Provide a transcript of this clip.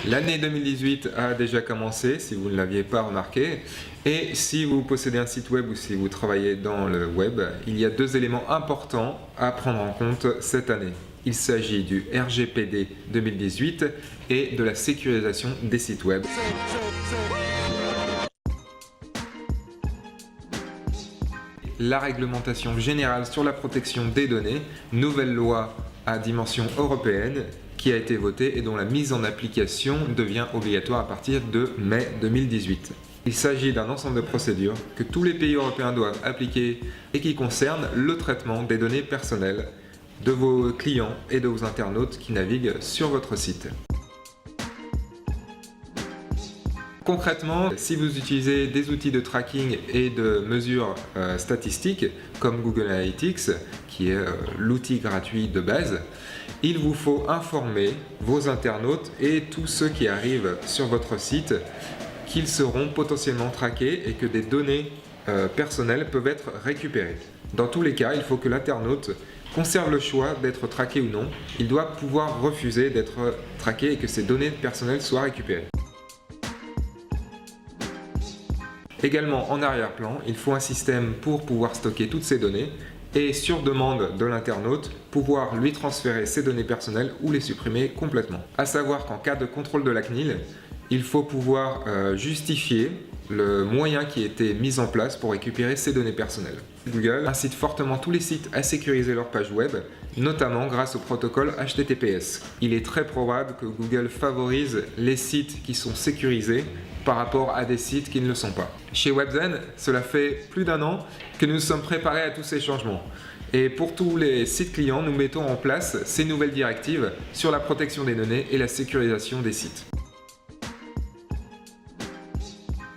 L'année 2018 a déjà commencé, si vous ne l'aviez pas remarqué. Et si vous possédez un site web ou si vous travaillez dans le web, il y a deux éléments importants à prendre en compte cette année. Il s'agit du RGPD 2018 et de la sécurisation des sites web. La réglementation générale sur la protection des données, nouvelle loi à dimension européenne qui a été votée et dont la mise en application devient obligatoire à partir de mai 2018. Il s'agit d'un ensemble de procédures que tous les pays européens doivent appliquer et qui concernent le traitement des données personnelles de vos clients et de vos internautes qui naviguent sur votre site. Concrètement, si vous utilisez des outils de tracking et de mesures statistiques comme Google Analytics, qui est l'outil gratuit de base, il vous faut informer vos internautes et tous ceux qui arrivent sur votre site qu'ils seront potentiellement traqués et que des données personnelles peuvent être récupérées. Dans tous les cas, il faut que l'internaute conserve le choix d'être traqué ou non. Il doit pouvoir refuser d'être traqué et que ses données personnelles soient récupérées. Également en arrière-plan, il faut un système pour pouvoir stocker toutes ces données et sur demande de l'internaute, pouvoir lui transférer ses données personnelles ou les supprimer complètement. À savoir qu'en cas de contrôle de la CNIL, il faut pouvoir justifier le moyen qui a été mis en place pour récupérer ces données personnelles. Google incite fortement tous les sites à sécuriser leur page web, notamment grâce au protocole HTTPS. Il est très probable que Google favorise les sites qui sont sécurisés par rapport à des sites qui ne le sont pas. Chez Webzen, cela fait plus d'1 an que nous sommes préparés à tous ces changements. Et pour tous les sites clients, nous mettons en place ces nouvelles directives sur la protection des données et la sécurisation des sites.